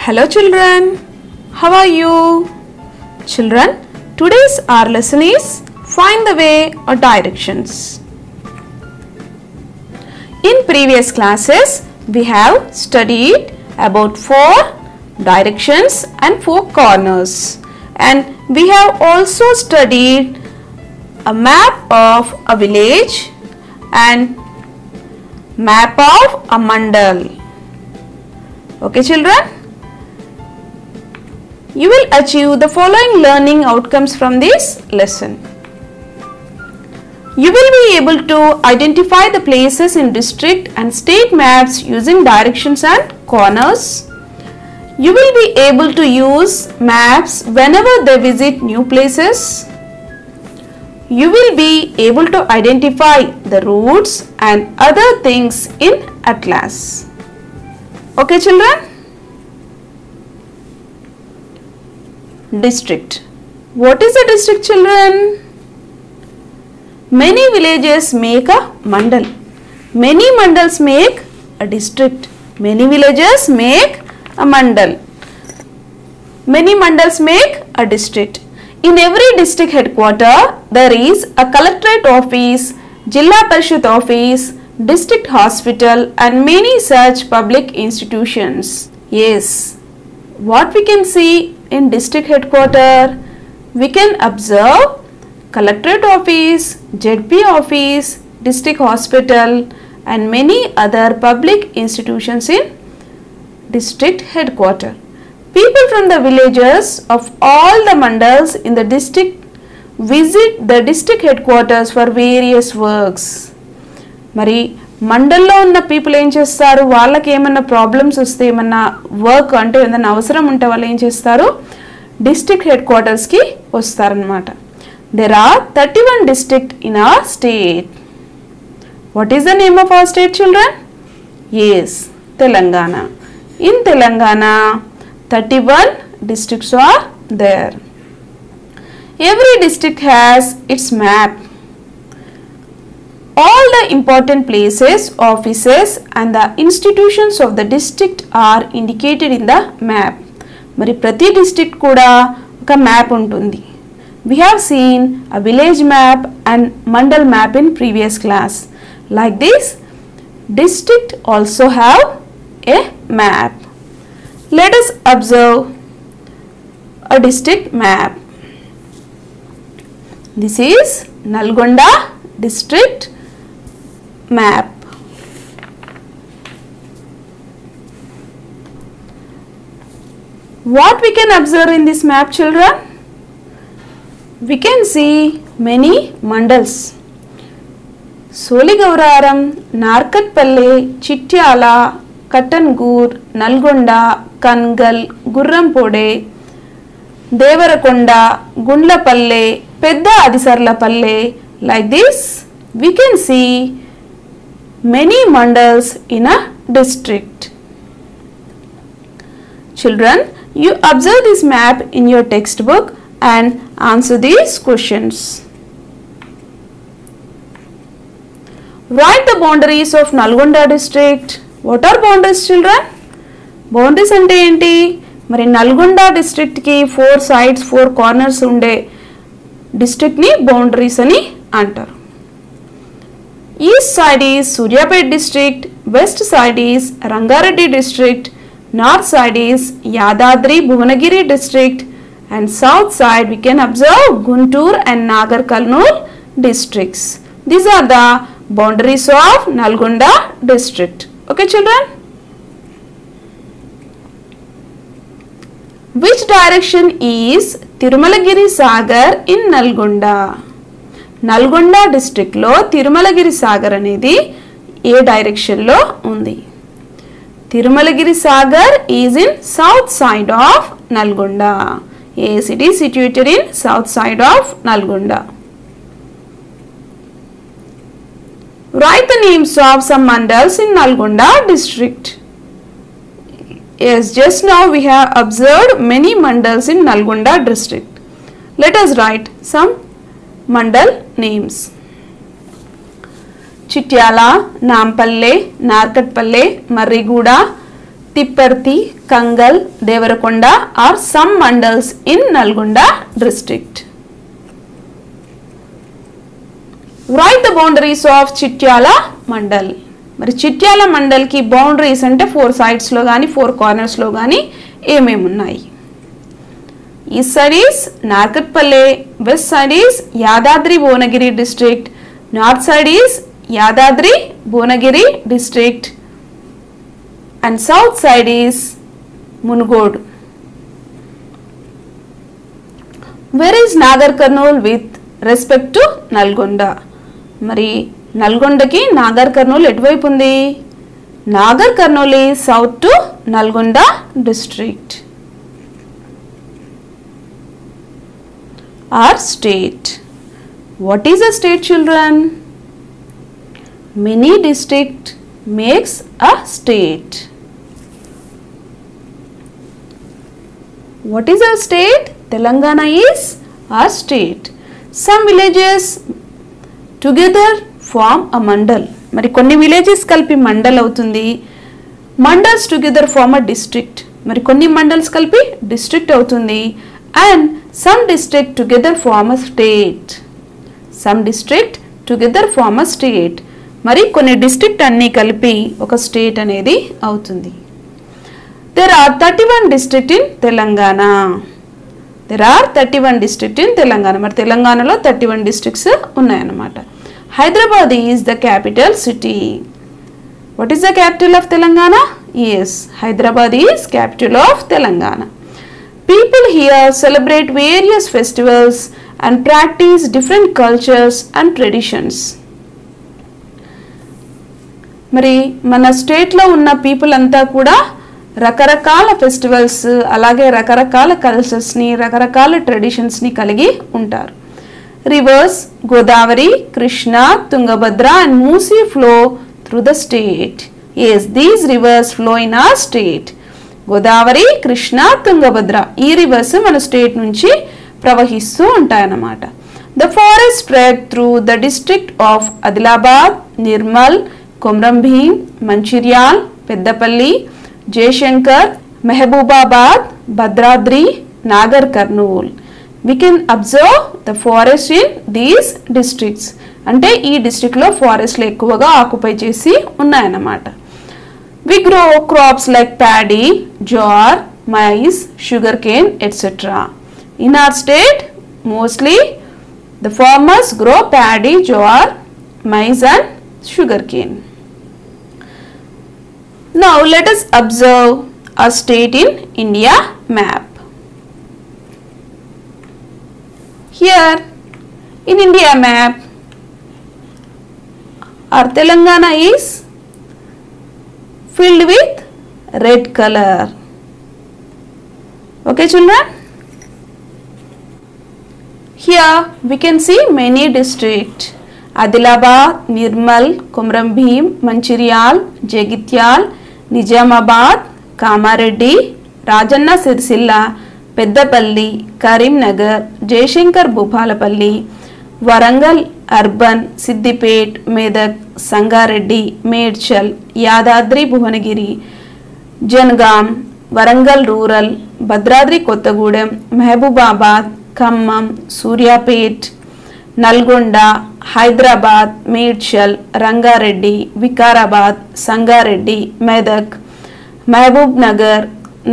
Hello children, how are you? Children, today's our lesson is find the way or directions. In previous classes, we have studied about 4 directions and 4 corners, and we have also studied a map of a village and map of a mandal. Okay children? You will achieve the following learning outcomes from this lesson. You will be able to identify the places in district and state maps using directions and corners. You will be able to use maps whenever they visit new places. You will be able to identify the routes and other things in atlas. Okay children? District. What is a district children? Many villages make a mandal. Many mandals make a district. Many villages make a mandal. Many mandals make a district. In every district headquarter, there is a collectorate office, Jilla Parishad office, district hospital and many such public institutions. Yes, what we can see in district headquarter, we can observe collectorate office, ZP office, district hospital and many other public institutions in district headquarter. People from the villages of all the mandals in the district visit the district headquarters for various works. Mari మండల్లో ఉన్న people ఏం చేస్తారు, వాళ్ళకి ఏమన్నా problems వస్తే ఏమన్నా work అంటే ఏదైనా అవసరం ఉంటే వాళ్ళు ఏం చేస్తారు, డిస్ట్రిక్ట్ హెడ్ క్వార్టర్స్కి వస్తారనమాట. There are 31 district in our state. What is the name of our state children? Yes, Telangana. In Telangana 31 districts are there. Every district has its map. All the important places, offices and the institutions of the district are indicated in the map. Mari prati district kuda oka map untundi. We have seen a village map and mandal map in previous class. Like this, district also have a map. Let us observe a district map. This is Nalgonda district map. What we can observe in this map children? We can see many mandals. Soligauraram, Narkatpalle, Chittyala, Kattangur, Nalgonda, Kangal, Gurrampode, Devarakonda, Gundlapalle, Pedda Adisarlapalle. Like this, we can see many mandals in a district. Children, you observe this map in your textbook and answer these questions. Write the boundaries of Nalgonda district. What are boundaries children? Boundaries ante enti? Mari Nalgonda district ki 4 sides 4 corners unde district ni boundaries ani antaru. East side is Suryapet district, west side is Rangareddy district, north side is Yadadri Bhuvanagiri district and south side we can observe Guntur and Nagar Karnool districts. These are the boundaries of Nalgonda district. Okay children? Which direction is Tirumalagiri Sagar in Nalgonda? Nalgonda డిస్ట్రిక్ట్లో తిరుమలగిరి సాగర్ అనేది ఏ డైరెక్షన్లో ఉంది? Tirumalagiri Sagar is in south side of Nalgonda. Yes, it is situated in south side of Nalgonda. Write the names of some mandals in Nalgonda district. Yes, just now we have observed many mandals in Nalgonda district. Let us write some mandal names. Chittyala, Nampalle, Narkatpalle, Marriguda, Tipparthi, Kangal, Devarakonda are some mandals in Nalgonda district. Write the boundaries of Chityala Mandal. మరి Chityal మండల్కి boundaries అంటే 4 సైడ్స్లో కానీ 4 కార్నర్స్లో కానీ ఏమేమి ఉన్నాయి? East side is Narketpally, west side is Yadadri Bhuvanagiri district, north side is Yadadri Bhuvanagiri district and south side is Munugode. Where is Nagar Kurnool with respect to Nalgonda? మరి నల్గొండకి నాగర్ కర్నూల్ ఎటువైపు ఉంది? Nagar Kurnool is south to Nalgonda district. Our state. What is a state, children? Many district makes a state. What is our state? Telangana is our state. Some villages together form a mandal. మరి కొన్ని villages కలిపి మండల్ అవుతుంది. Mandals together form a district. మరి కొన్ని మండల్స్ కలిపి district అవుతుంది. And some district together form a state. Some district together form a state. మరి కొన్ని డిస్ట్రిక్ట్ అన్నీ కలిపి ఒక స్టేట్ అనేది అవుతుంది. There are 31 districts in Telangana. There are 31 districts in Telangana. మరి తెలంగాణలో 31 districts ఉన్నాయన్నమాట. Hyderabad is the capital city. What is the capital of Telangana? Yes, Hyderabad is capital of Telangana. People here celebrate various festivals and practice different cultures and traditions. మరి మన స్టేట్లో ఉన్న people అంతా కూడా రకరకాల ఫెస్టివల్స్ అలాగే రకరకాల కల్చర్స్ని రకరకాల ట్రెడిషన్స్ని కలిగి ఉంటారు. Rivers Godavari, Krishna, Tungabhadra and Musi flow through the state. Yes, these rivers flow in our state. Godavari, Krishna, Tungabhadra ఈ రివర్స్ మన స్టేట్ నుంచి ప్రవహిస్తూ ఉంటాయన్నమాట. The forest spread through the district of Adilabad, Nirmal, Komaram Bheem, Mancherial, Peddapalli, Jayashankar, Mahabubabad, Bhadradri, Nagar Kurnool. We can observe the forest in these districts. అంటే ఈ డిస్ట్రిక్ట్లో ఫారెస్ట్లు ఎక్కువగా ఆక్యుపై చేసి ఉన్నాయన్నమాట. We grow crops like paddy, jowar, maize, sugarcane, etc. In our state, mostly the farmers grow paddy, jowar, maize and sugarcane. Now let us observe a state in India map. Here in India map, our Telangana is filled with red color. Okay children? Here we can see many districts. Adilabad, Nirmal, Komram Bhim, Manchiryal, Jagityal, Nijamabad, Kamareddy, Rajanna Sirsilla, Peddapalli, Karimnagar, Jayashankar Bhupalpally, Warangal urban, Siddipet, Medak, Sangareddy, Medchal, Yadadri Bhuvanagiri, Jangaon, Warangal rural, Bhadradri Kothagudem, Mahabubabad, Khammam, Suryapet, Nalgonda, Hyderabad, Medchal, Rangareddy, Vikarabad, Sangareddy, Medak, Mahabubnagar,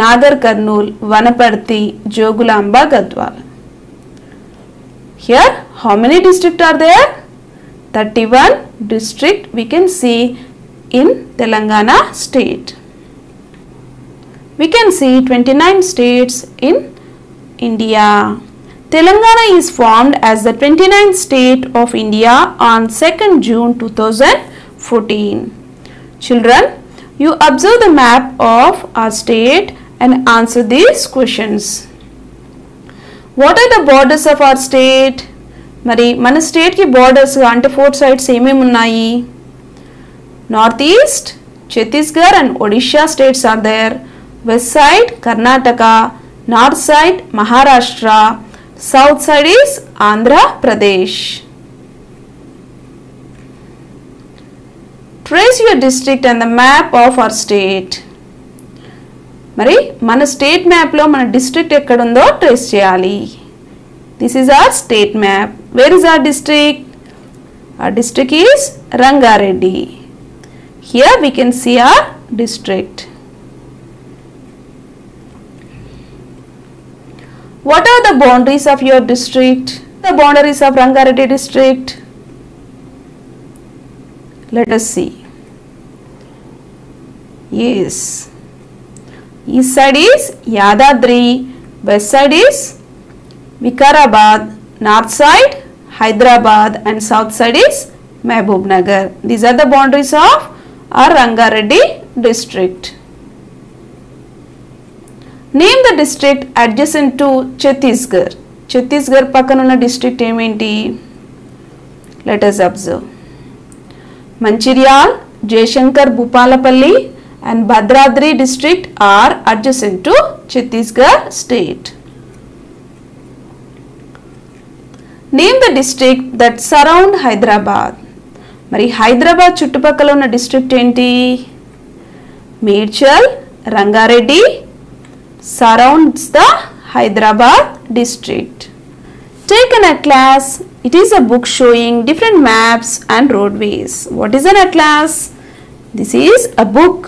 Nagarkurnool, Wanaparthy, Jogulamba, Gadwal. Here how many districts are there? 31 districts we can see in Telangana state. We can see 29 states in India. Telangana is formed as the 29th state of India on 2nd June 2014. Children, you observe the map of our state and answer these questions. What are the borders of our state? మరి మన స్టేట్కి borders అంటే 4 sides ఏమేమి ఉన్నాయి? North east, Chhattisgarh and Odisha states are there. West side Karnataka, north side Maharashtra, south side is Andhra Pradesh. Trace your district and the map of our state. మరి మన state మ్యాప్లో మన డిస్ట్రిక్ట్ ఎక్కడుందో ట్రేస్ చేయాలి. This is our state map. Where is our district? Our district is Rangareddy. Here we can see our district. What are the boundaries of your district? The boundaries of Rangareddy district. Let us see. Yes. East side is Yadadri, west side is Vikarabad, north side Hyderabad and south side is Mehboob-Nagar. These are the boundaries of our Rangareddy district. Name the district adjacent to Chhattisgarh. Chhattisgarh pakkanuna district ementi? Let us observe. Manchiryal, Jaishankar, Bhupalapalli and Bhadradri district are adjacent to Chhattisgarh state. Name the district that surround Hyderabad. మరి హైదరాబాద్ చుట్టుపక్కల ఉన్న district ఏంటి? Medchal, Rangareddy surrounds the Hyderabad district. Take an atlas. It is a book showing different maps and roadways. What is an atlas? This is a book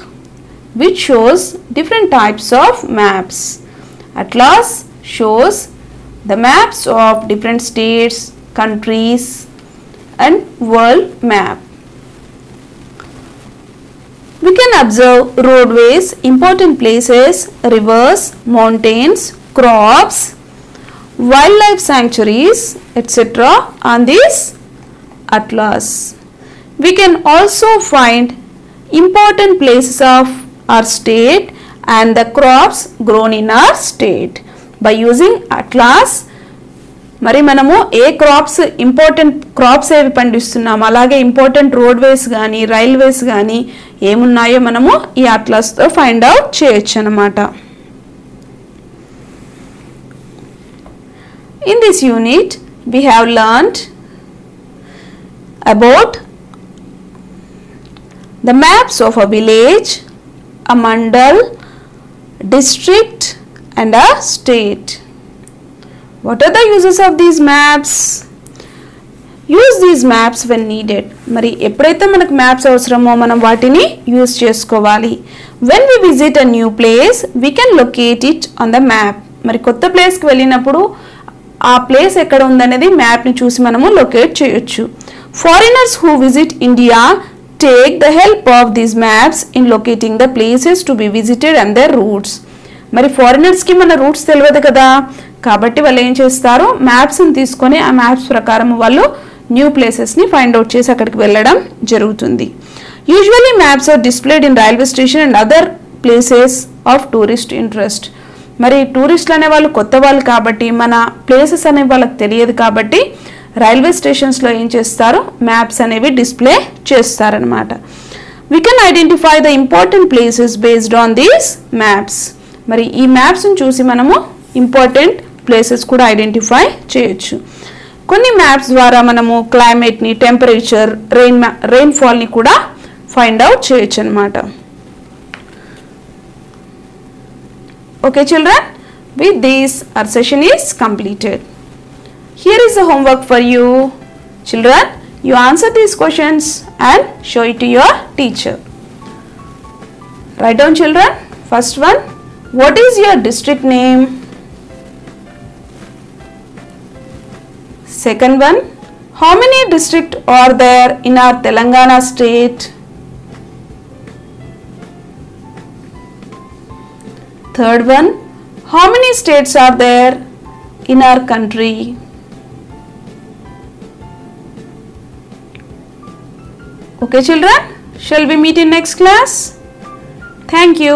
which shows different types of maps. Atlas shows the maps of different states, countries and world map. We can observe roadways, important places, rivers, mountains, crops, wildlife sanctuaries, etc. on this atlas. We can also find important places of our state and the crops grown in our state. By using atlas, మరి మనము ఏ crops important crops ఏవి పండిస్తున్నాము, అలాగే important roadways కానీ railways కానీ ఏమున్నాయో మనము ఈ అట్లాస్తో ఫైండ్ అవుట్ చేయొచ్చు అన్నమాట. In this unit we have learned about the maps of a village, a mandal, district and a state. What are the uses of these maps? Use these maps when needed. మరి ఎప్పుడైతే మనకు maps అవసరమో మనం వాటిని use చేసుకోవాలి. When we visit a new place, we can locate it on the map. మరి కొత్త ప్లేస్కి వెళ్ళినప్పుడు ఆ ప్లేస్ ఎక్కడ ఉందనేది మ్యాప్ని చూసి మనము లొకేట్ చేయొచ్చు. Foreigners who visit India take the help of these maps in locating the places to be visited and their routes. మరి ఫారినర్స్కి మన రూట్స్ తెలియదు కదా, కాబట్టి వాళ్ళు ఏం చేస్తారు, మ్యాప్స్ని తీసుకొని ఆ మ్యాప్స్ ప్రకారం వాళ్ళు న్యూ ప్లేసెస్ని ఫైండ్ అవుట్ చేసి అక్కడికి వెళ్ళడం జరుగుతుంది. Usually maps are displayed in railway station and other places of tourist interest. మరి టూరిస్టులు అనే వాళ్ళు కొత్త వాళ్ళు కాబట్టి మన ప్లేసెస్ అనేవి వాళ్ళకి తెలియదు కాబట్టి రైల్వే స్టేషన్స్లో ఏం చేస్తారు, మ్యాప్స్ అనేవి డిస్ప్లే చేస్తారనమాట. We can identify the important places based on these maps. మరి ఈ మ్యాప్స్ని చూసి మనము ఇంపార్టెంట్ ప్లేసెస్ కూడా ఐడెంటిఫై చేయొచ్చు. కొన్ని మ్యాప్స్ ద్వారా మనము క్లైమేట్ని, టెంపరేచర్, రెయిన్ఫాల్ని కూడా ఫైండ్ అవుట్ చేయొచ్చు అనమాట. Okay children, with this hour session is completed. Here is the homework for you. Children, you answer these questions and show it to your teacher. Write down children. First one, what is your district name? Second one, how many districts are there in our Telangana state? Third one, how many states are there in our country? Okay children, shall we meet in next class? Thank you.